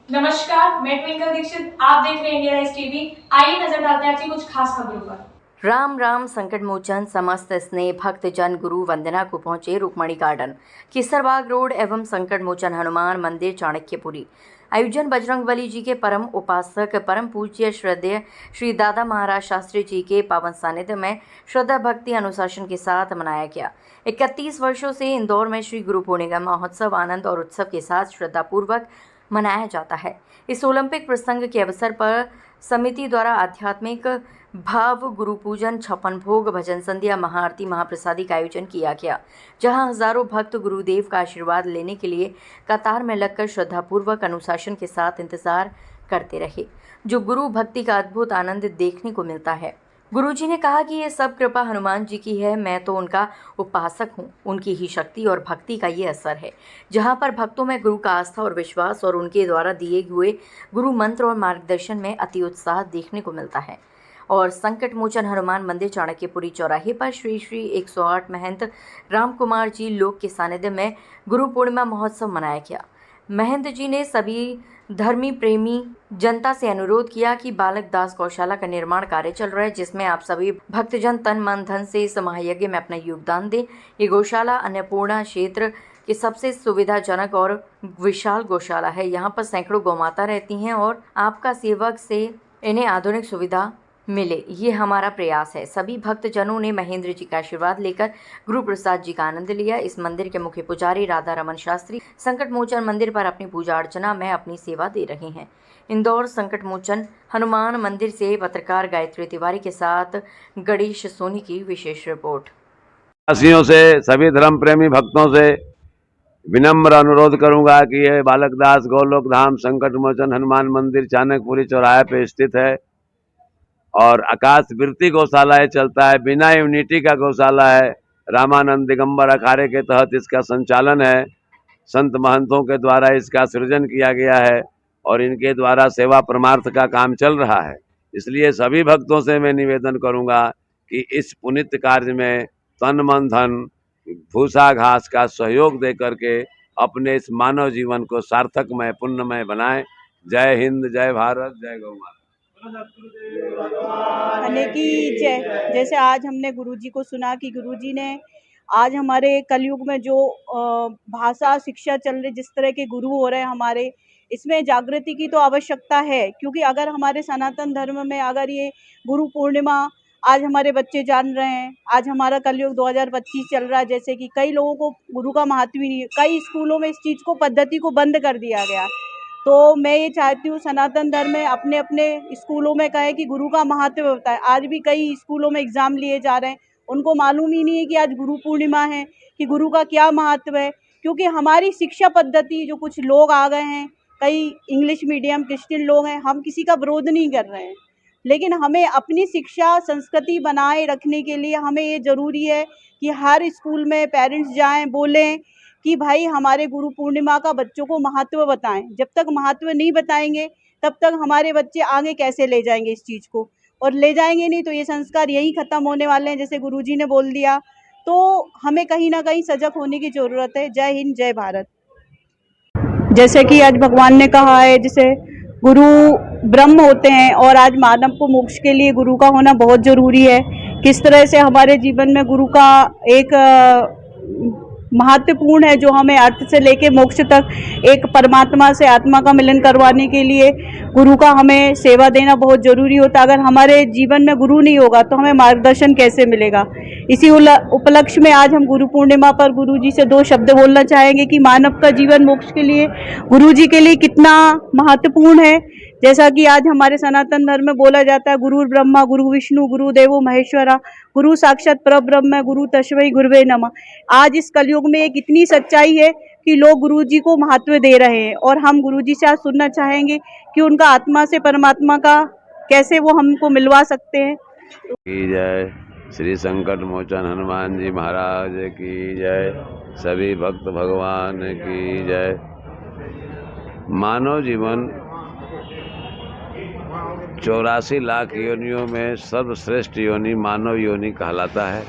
नमस्कार, मैं ट्विंकल दीक्षित। आप देख रहे हैं इंडिया राइज टीवी। आइए नजर डालते हैं आज की कुछ खास खबरों पर। राम राम संकट मोचन समस्त स्नेह भक्त जन गुरु वंदना को पहुंचे रुक्मणी गार्डन, किसरबाग रोड एवं संकट मोचन हनुमान मंदिर, चाणक्यपुरी। आयोजन बजरंगबली जी के परम उपासक परम पूज्य श्रद्धेय श्री दादा महाराज शास्त्री जी के पावन सानिध्य में श्रद्धा भक्ति अनुशासन के साथ मनाया गया। 31 वर्षों से इंदौर में श्री गुरु पूर्णिमा महोत्सव आनंद और उत्सव के साथ श्रद्धापूर्वक मनाया जाता है। इस ओलंपिक प्रसंग के अवसर पर समिति द्वारा आध्यात्मिक भाव गुरु पूजन, छप्पन भोग, भजन संध्या, महाआरती, महाप्रसादी का आयोजन किया गया, जहां हजारों भक्त गुरुदेव का आशीर्वाद लेने के लिए कतार में लगकर श्रद्धापूर्वक अनुशासन के साथ इंतजार करते रहे, जो गुरु भक्ति का अद्भुत आनंद देखने को मिलता है। गुरुजी ने कहा कि ये सब कृपा हनुमान जी की है, मैं तो उनका उपासक हूँ। उनकी ही शक्ति और भक्ति का ये असर है, जहाँ पर भक्तों में गुरु का आस्था और विश्वास और उनके द्वारा दिए हुए गुरु मंत्र और मार्गदर्शन में अति उत्साह देखने को मिलता है। और संकट मोचन हनुमान मंदिर, चाणक्यपुरी चौराहे पर श्री श्री 108 महंत राम कुमार जी लोक के सानिध्य में गुरु पूर्णिमा महोत्सव मनाया गया। महंत जी ने सभी धर्मी प्रेमी जनता से अनुरोध किया कि बालक दास गौशाला का निर्माण कार्य चल रहा है, जिसमें आप सभी भक्तजन तन मन धन से इस महायज्ञ में अपना योगदान दें। ये गौशाला अन्नपूर्णा क्षेत्र की सबसे सुविधाजनक और विशाल गौशाला है। यहाँ पर सैकड़ों गौमाता रहती हैं और आपका सेवक से इन्हें आधुनिक सुविधा मिले, ये हमारा प्रयास है। सभी भक्तजनों ने महेंद्र जी का आशीर्वाद लेकर गुरु प्रसाद जी का आनंद लिया। इस मंदिर के मुख्य पुजारी राधा रमन शास्त्री संकट मोचन मंदिर पर अपनी पूजा अर्चना में अपनी सेवा दे रहे हैं। इंदौर संकट मोचन हनुमान मंदिर से पत्रकार गायत्री तिवारी के साथ गणेश सोनी की विशेष रिपोर्ट। वासियों से, सभी धर्म प्रेमी भक्तों से विनम्र अनुरोध करूंगा कि ये बालकदास गोलोक धाम संकट मोचन हनुमान मंदिर चाणक्यपुरी चौराहे पे स्थित है और आकाश वृत्ति गौशाला चलता है। बिना यूनिटी का गौशाला है। रामानंद दिगंबर अखाड़े के तहत इसका संचालन है। संत महंतों के द्वारा इसका सृजन किया गया है और इनके द्वारा सेवा परमार्थ का काम चल रहा है। इसलिए सभी भक्तों से मैं निवेदन करूंगा कि इस पुनित कार्य में तन मन धन भूसा घास का सहयोग दे करके अपने इस मानव जीवन को सार्थकमय पुण्यमय बनाएं। जय हिंद, जय भारत, जय गौ माता। की जय। जैसे आज हमने गुरुजी को सुना कि गुरुजी ने आज हमारे कलयुग में जो भाषा शिक्षा चल रही, जिस तरह के गुरु हो रहे हैं हमारे, इसमें जागृति की तो आवश्यकता है। क्योंकि अगर हमारे सनातन धर्म में अगर ये गुरु पूर्णिमा आज हमारे बच्चे जान रहे हैं, आज हमारा कलयुग 2025 चल रहा है, जैसे कि कई लोगों को गुरु का महत्व ही नहीं है। कई स्कूलों में इस चीज़ को पद्धति को बंद कर दिया गया। तो मैं ये चाहती हूँ सनातन धर्म में अपने अपने स्कूलों में कहे कि गुरु का महत्व होता है। आज भी कई स्कूलों में एग्ज़ाम लिए जा रहे हैं, उनको मालूम ही नहीं है कि आज गुरु पूर्णिमा है, कि गुरु का क्या महत्व है। क्योंकि हमारी शिक्षा पद्धति, जो कुछ लोग आ गए हैं, कई इंग्लिश मीडियम क्रिश्चियन लोग हैं, हम किसी का विरोध नहीं कर रहे हैं, लेकिन हमें अपनी शिक्षा संस्कृति बनाए रखने के लिए हमें ये ज़रूरी है कि हर स्कूल में पेरेंट्स जाएं, बोलें कि भाई हमारे गुरु पूर्णिमा का बच्चों को महत्व बताएं। जब तक महत्व नहीं बताएंगे तब तक हमारे बच्चे आगे कैसे ले जाएंगे इस चीज़ को, और ले जाएंगे नहीं तो ये संस्कार यहीं ख़त्म होने वाले हैं, जैसे गुरुजी ने बोल दिया। तो हमें कहीं ना कहीं सजग होने की ज़रूरत है। जय हिंद, जय भारत। जैसे कि आज भगवान ने कहा है, जैसे गुरु ब्रह्म होते हैं और आज मानव को मोक्ष के लिए गुरु का होना बहुत ज़रूरी है। किस तरह से हमारे जीवन में गुरु का एक महत्वपूर्ण है, जो हमें अर्थ से लेके मोक्ष तक एक परमात्मा से आत्मा का मिलन करवाने के लिए गुरु का हमें सेवा देना बहुत ज़रूरी होता है। अगर हमारे जीवन में गुरु नहीं होगा तो हमें मार्गदर्शन कैसे मिलेगा। इसी उपलक्ष्य में आज हम गुरु पूर्णिमा पर गुरु जी से 2 शब्द बोलना चाहेंगे कि मानव का जीवन मोक्ष के लिए गुरु जी के लिए कितना महत्वपूर्ण है। जैसा कि आज हमारे सनातन धर्म में बोला जाता है, गुरु ब्रह्मा गुरु विष्णु गुरु देवो महेश्वरा, गुरु साक्षात परब्रह्म गुरु तस्मै गुरुवे नमः। आज इस कलयुग में एक इतनी सच्चाई है कि लोग गुरु जी को महत्व दे रहे हैं, और हम गुरु जी से आज सुनना चाहेंगे कि उनका आत्मा से परमात्मा का कैसे वो हमको मिलवा सकते हैं। की जय। श्री संकट मोचन हनुमान जी महाराज की जय। सभी भक्त भगवान की जय। मानव जीवन 84 लाख योनियों में सर्वश्रेष्ठ योनि मानव योनि कहलाता है।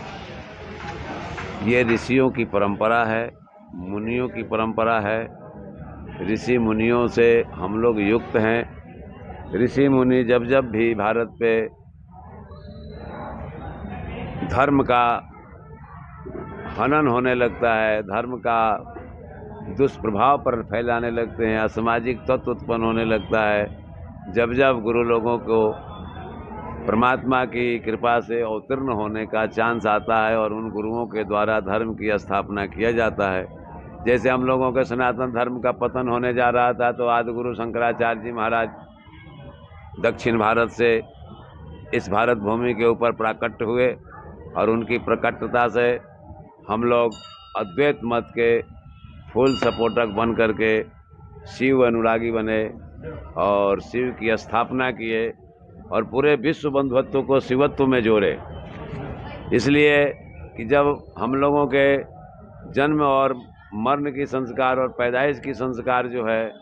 ये ऋषियों की परंपरा है, मुनियों की परंपरा है। ऋषि मुनियों से हम लोग युक्त हैं। ऋषि मुनि जब जब भी भारत पे धर्म का हनन होने लगता है, धर्म का दुष्प्रभाव पर फैलाने लगते हैं, असामाजिक तत्व उत्पन्न होने लगता है, जब जब गुरु लोगों को परमात्मा की कृपा से अवतीर्ण होने का चांस आता है और उन गुरुओं के द्वारा धर्म की स्थापना किया जाता है। जैसे हम लोगों के सनातन धर्म का पतन होने जा रहा था तो आदि गुरु शंकराचार्य जी महाराज दक्षिण भारत से इस भारत भूमि के ऊपर प्राकट्य हुए और उनकी प्रकटता से हम लोग अद्वैत मत के फुल सपोर्टक बन करके शिव अनुरागी बने और शिव की स्थापना किए और पूरे विश्व बंधुत्व को शिवत्व में जोड़े। इसलिए कि जब हम लोगों के जन्म और मरण की संस्कार और पैदाइश की संस्कार जो है,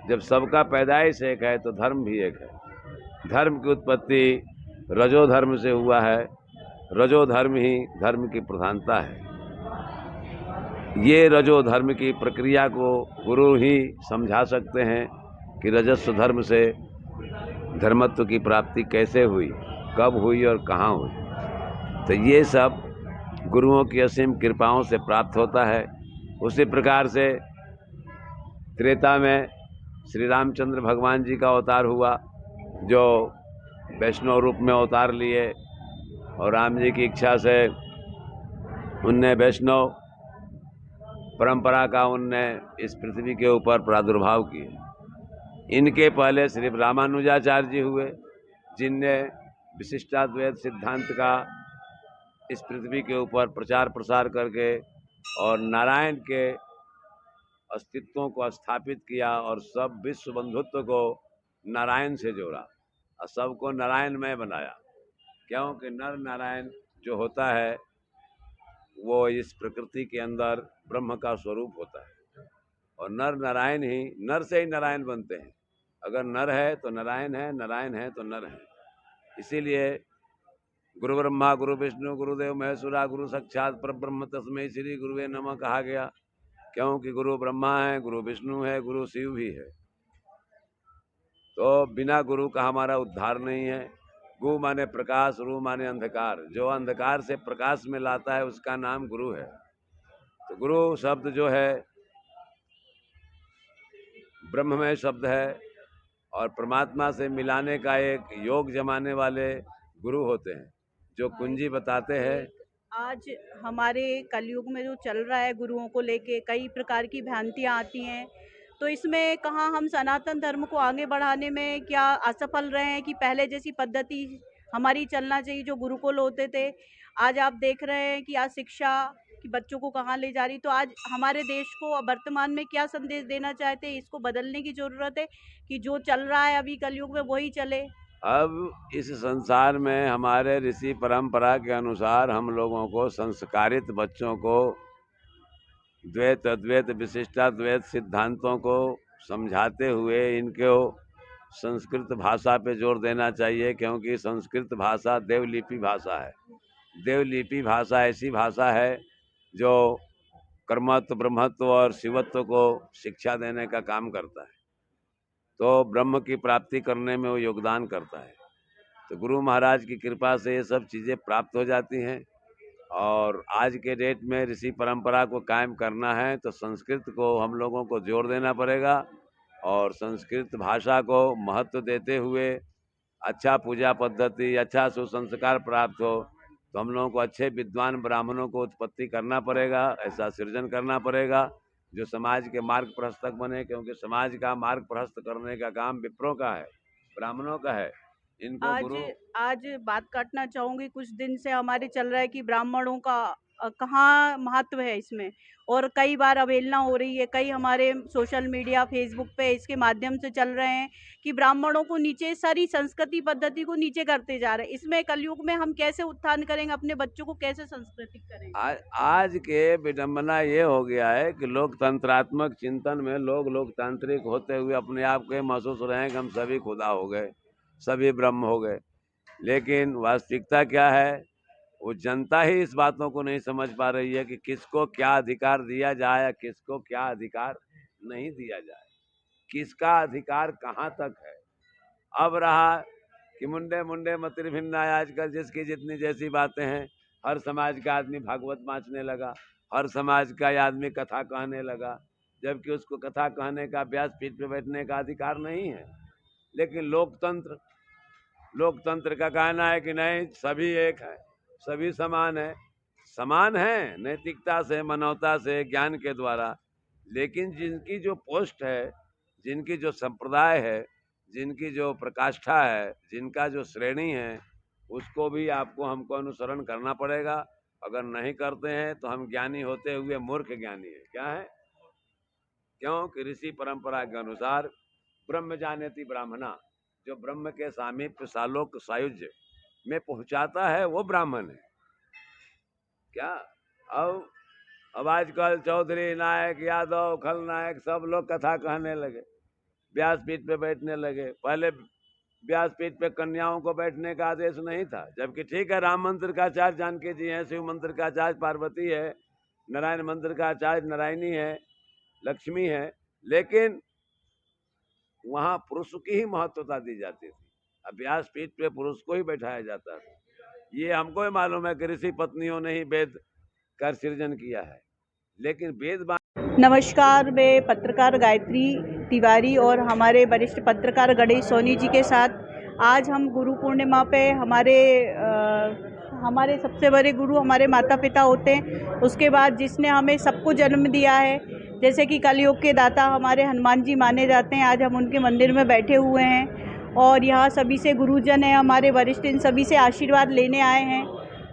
जब सबका पैदाइश एक है तो धर्म भी एक है। धर्म की उत्पत्ति रजो धर्म से हुआ है, रजो धर्म ही धर्म की प्रधानता है। ये रजो धर्म की प्रक्रिया को गुरु ही समझा सकते हैं कि रजस्व धर्म से धर्मत्व की प्राप्ति कैसे हुई, कब हुई और कहाँ हुई। तो ये सब गुरुओं की असीम कृपाओं से प्राप्त होता है। उसी प्रकार से त्रेता में श्री रामचंद्र भगवान जी का अवतार हुआ, जो वैष्णव रूप में अवतार लिए और राम जी की इच्छा से उनने वैष्णव परंपरा का उनने इस पृथ्वी के ऊपर प्रादुर्भाव किए। इनके पहले सिर्फ रामानुजाचार्य जी हुए, जिनने विशिष्टाद्वैत सिद्धांत का इस पृथ्वी के ऊपर प्रचार प्रसार करके और नारायण के अस्तित्वों को स्थापित किया और सब विश्व बंधुत्व को नारायण से जोड़ा और सबको नारायणमय बनाया। क्योंकि नर नारायण जो होता है वो इस प्रकृति के अंदर ब्रह्म का स्वरूप होता है और नर नारायण ही, नर से ही नारायण बनते हैं। अगर नर है तो नारायण है, नारायण है तो नर है। इसीलिए गुरु ब्रह्मा गुरु विष्णु गुरुदेव महेश्वरा गुरु साक्षात परब्रह्म तस्मै श्री गुरुवे नमः कहा गया। क्योंकि गुरु ब्रह्मा है, गुरु विष्णु है, गुरु शिव भी है। तो बिना गुरु का हमारा उद्धार नहीं है। गु माने प्रकाश, रू माने अंधकार। जो अंधकार से प्रकाश में लाता है उसका नाम गुरु है। तो गुरु शब्द जो है ब्रह्ममय शब्द है और परमात्मा से मिलाने का एक योग जमाने वाले गुरु होते हैं, जो कुंजी बताते हैं। आज हमारे कलयुग में जो चल रहा है, गुरुओं को लेके कई प्रकार की भ्रांतियाँ आती हैं, तो इसमें कहाँ हम सनातन धर्म को आगे बढ़ाने में क्या असफल रहे हैं कि पहले जैसी पद्धति हमारी चलना चाहिए जो गुरुकुल होते थे। आज आप देख रहे हैं कि आज शिक्षा कि बच्चों को कहाँ ले जा रही। तो आज हमारे देश को वर्तमान में क्या संदेश देना चाहते हैं, इसको बदलने की ज़रूरत है कि जो चल रहा है अभी कलयुग में वही चले। अब इस संसार में हमारे ऋषि परंपरा के अनुसार हम लोगों को संस्कारित बच्चों को द्वैत अद्वैत विशिष्टाद्वैत सिद्धांतों को समझाते हुए इनको संस्कृत भाषा पे जोर देना चाहिए। क्योंकि संस्कृत भाषा देवलिपि भाषा है। देवलिपि भाषा ऐसी भाषा है जो कर्मत्व ब्रह्मत्व और शिवत्व को शिक्षा देने का काम करता है, तो ब्रह्म की प्राप्ति करने में वो योगदान करता है। तो गुरु महाराज की कृपा से ये सब चीज़ें प्राप्त हो जाती हैं। और आज के डेट में ऋषि परंपरा को कायम करना है तो संस्कृत को हम लोगों को जोर देना पड़ेगा और संस्कृत भाषा को महत्व देते हुए अच्छा पूजा पद्धति, अच्छा सुसंस्कार प्राप्त हो तो हम लोगों को अच्छे विद्वान ब्राह्मणों को उत्पत्ति करना पड़ेगा, ऐसा सृजन करना पड़ेगा जो समाज के मार्ग प्रस्तक बने। क्योंकि समाज का मार्ग प्रस्त करने का काम विप्रों का है, ब्राह्मणों का है। इनको गुरु आज बात काटना चाहूँगी। कुछ दिन से हमारे चल रहा है कि ब्राह्मणों का कहाँ महत्व है इसमें, और कई बार अवहेलना हो रही है। कई हमारे सोशल मीडिया फेसबुक पे इसके माध्यम से चल रहे हैं कि ब्राह्मणों को नीचे, सारी संस्कृति पद्धति को नीचे करते जा रहे हैं। इसमें कलयुग में हम कैसे उत्थान करेंगे, अपने बच्चों को कैसे संस्कृतिक करेंगे? आज के विडंबना ये हो गया है कि लोकतंत्रात्मक चिंतन में लोग लोकतांत्रिक होते हुए अपने आप के महसूस रहे हैं कि हम सभी खुदा हो गए, सभी ब्रह्म हो गए। लेकिन वास्तविकता क्या है, वो जनता ही इस बातों को नहीं समझ पा रही है कि किसको क्या अधिकार दिया जाए या किसको क्या अधिकार नहीं दिया जाए। किसका अधिकार कहाँ तक है। अब रहा कि मुंडे मुंडे मतिर भिन्ना, आजकल जिसकी जितनी जैसी बातें हैं, हर समाज का आदमी भागवत बाँचने लगा, हर समाज का आदमी कथा कहने लगा, जबकि उसको कथा कहने का, व्यासपीठ पे बैठने का अधिकार नहीं है। लेकिन लोकतंत्र का कहना है कि नहीं, सभी एक है, सभी समान है, समान है नैतिकता से, मानवता से, ज्ञान के द्वारा। लेकिन जिनकी जो पोस्ट है, जिनकी जो संप्रदाय है, जिनकी जो प्रकाष्ठा है, जिनका जो श्रेणी है, उसको भी आपको हमको अनुसरण करना पड़ेगा। अगर नहीं करते हैं तो हम ज्ञानी होते हुए मूर्ख ज्ञानी है। क्या है? क्योंकि ऋषि परंपरा के अनुसार ब्रह्म जानेति ब्राह्मणा, जो ब्रह्म के सामीप्य सालोक सायुज्य में पहुंचाता है वो ब्राह्मण है। क्या अब आजकल चौधरी, नायक, यादव, खलनायक सब लोग कथा कहने लगे, व्यासपीठ पे बैठने लगे। पहले व्यासपीठ पे कन्याओं को बैठने का आदेश नहीं था, जबकि ठीक है, राम मंदिर का आचार्य जानकी जी हैं, शिव मंदिर का आचार्य पार्वती है, नारायण मंदिर का आचार्य नारायणी है, लक्ष्मी है, लेकिन वहाँ पुरुष की ही महत्वता दी जाती थी। अब व्यासपीठ पे पुरुष को ही बैठाया जाता था। ये हमको ही मालूम है कि ऋषि पत्नियों ने ही वेद का सृजन किया है, लेकिन वेद। नमस्कार, मैं पत्रकार गायत्री तिवारी और हमारे वरिष्ठ पत्रकार गणेश सोनी जी के साथ आज हम गुरु पूर्णिमा पे हमारे सबसे बड़े गुरु हमारे माता पिता होते हैं। उसके बाद जिसने हमें सबको जन्म दिया है, जैसे कि कलयुग के दाता हमारे हनुमान जी माने जाते हैं। आज हम उनके मंदिर में बैठे हुए हैं और यहाँ सभी से गुरुजन हैं, हमारे वरिष्ठ, इन सभी से आशीर्वाद लेने आए हैं।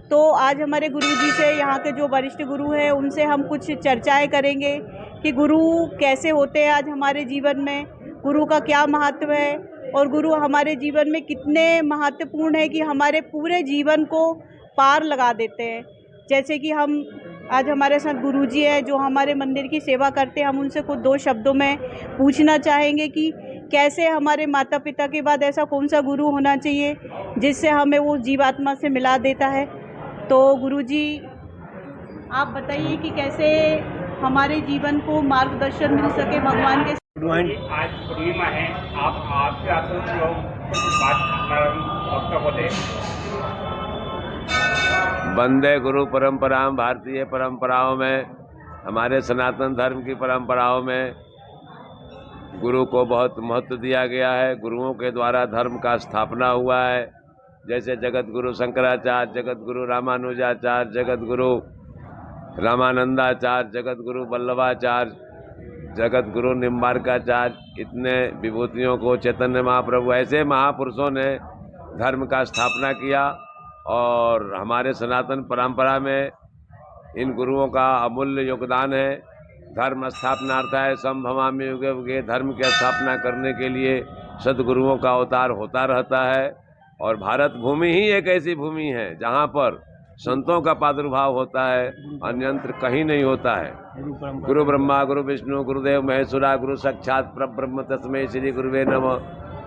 तो आज हमारे गुरुजी से, यहाँ के जो वरिष्ठ गुरु हैं, उनसे हम कुछ चर्चाएं करेंगे कि गुरु कैसे होते हैं आज हमारे जीवन में, गुरु का क्या महत्व है और गुरु हमारे जीवन में कितने महत्वपूर्ण है कि हमारे पूरे जीवन को पार लगा देते हैं। जैसे कि हम आज हमारे साथ गुरुजी हैं जो हमारे मंदिर की सेवा करते हैं। हम उनसे कुछ 2 शब्दों में पूछना चाहेंगे कि कैसे हमारे माता पिता के बाद ऐसा कौन सा गुरु होना चाहिए जिससे हमें वो जीवात्मा से मिला देता है। तो गुरुजी, आप बताइए कि कैसे हमारे जीवन को मार्गदर्शन मिल सके भगवान के। आज पूर्णिमा है, आप लोग बात बोले। वंदे गुरु परंपरा, भारतीय परंपराओं में, हमारे सनातन धर्म की परंपराओं में गुरु को बहुत महत्व दिया गया है। गुरुओं के द्वारा धर्म का स्थापना हुआ है। जैसे जगत गुरु शंकराचार्य, जगत गुरु रामानुजाचार्य, जगत गुरु रामानंदाचार्य, जगत गुरु वल्लभाचार्य, जगत गुरु निम्बार्काचार्य, इतने विभूतियों को चैतन्य महाप्रभु, ऐसे महापुरुषों ने धर्म का स्थापना किया। और हमारे सनातन परंपरा में इन गुरुओं का अमूल्य योगदान है। धर्म स्थापनार्थाय संभवामि युगे युगे, धर्म की स्थापना करने के लिए सदगुरुओं का अवतार होता रहता है। और भारत भूमि ही एक ऐसी भूमि है जहाँ पर संतों का प्रादुर्भाव होता है, अन्यंत्र कहीं नहीं होता है। गुरु ब्रह्मा गुरु विष्णु गुरुदेव महेश्वरा, गुरु साक्षात परब्रह्म तस्मै श्री गुरुवे नमः।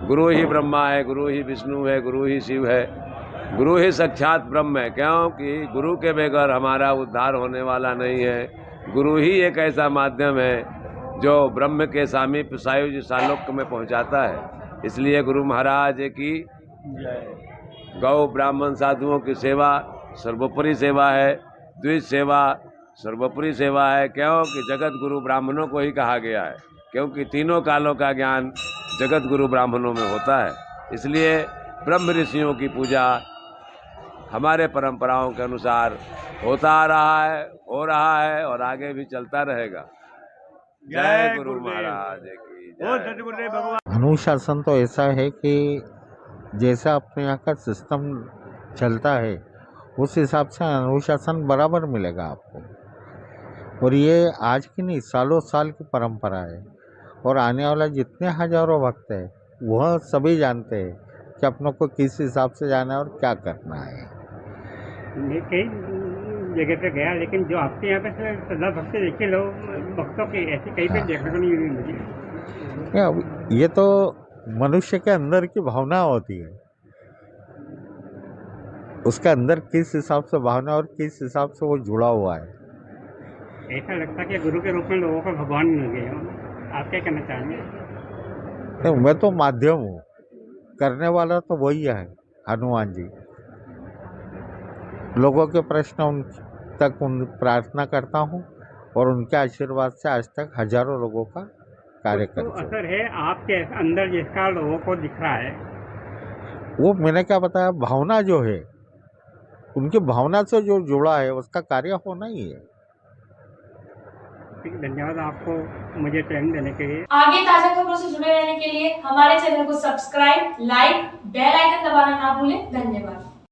गुरु ही ब्रह्मा है, गुरु ही विष्णु है, गुरु ही शिव है, गुरु ही साक्षात ब्रह्म है। क्योंकि गुरु के बगैर हमारा उद्धार होने वाला नहीं है। गुरु ही एक ऐसा माध्यम है जो ब्रह्म के सामीप्य सायुज्य सालोक्य में पहुंचाता है। इसलिए गुरु महाराज की गौ ब्राह्मण साधुओं की सेवा सर्वोपरि सेवा है, द्विज सेवा सर्वोपरि सेवा है। क्योंकि जगत गुरु ब्राह्मणों को ही कहा गया है, क्योंकि तीनों कालों का ज्ञान जगत गुरु ब्राह्मणों में होता है। इसलिए ब्रह्म ऋषियों की पूजा हमारे परंपराओं के अनुसार होता आ रहा है, हो रहा है और आगे भी चलता रहेगा। जय गुरु महाराज की जय। अनुशासन तो ऐसा है कि जैसा अपने यहाँ का सिस्टम चलता है उस हिसाब से अनुशासन बराबर मिलेगा आपको। और ये आज की नहीं, सालों साल की परंपरा है। और आने वाला जितने हजारों भक्त है वह सभी जानते हैं कि अपनों को किस हिसाब से जाना है और क्या करना है। मैं कई जगह पे गया, लेकिन जो आपके यहाँ पे श्रद्धा भक्ति देखे लोग भक्तों के ऐसे कहीं पे देखने को नहीं मिली मुझे। ये तो मनुष्य के अंदर की भावना होती है, उसके अंदर किस हिसाब से भावना और किस हिसाब से वो जुड़ा हुआ है। ऐसा लगता है कि गुरु के रूप में लोगों को भगवान मिल गए। आप क्या कहना चाहेंगे? तो मैं तो माध्यम हूँ, करने वाला तो वही है, हनुमान जी। लोगों के प्रश्न उन तक उन प्रार्थना करता हूँ और उनके आशीर्वाद से आज तक हजारों लोगों का कार्य तो कर चुका। असर है आपके अंदर जिसका लोगों को दिख रहा है। वो मैंने क्या बताया, भावना जो है, उनकी भावना से जो जुड़ा है उसका कार्य होना ही है। ठीक, धन्यवाद आपको मुझे टाइम देने के लिए। आगे ताजा खबरों से जुड़े रहने के लिए हमारे चैनल को सब्सक्राइब, लाइक, बेल आइकन दबाना ना भूलें। धन्यवाद।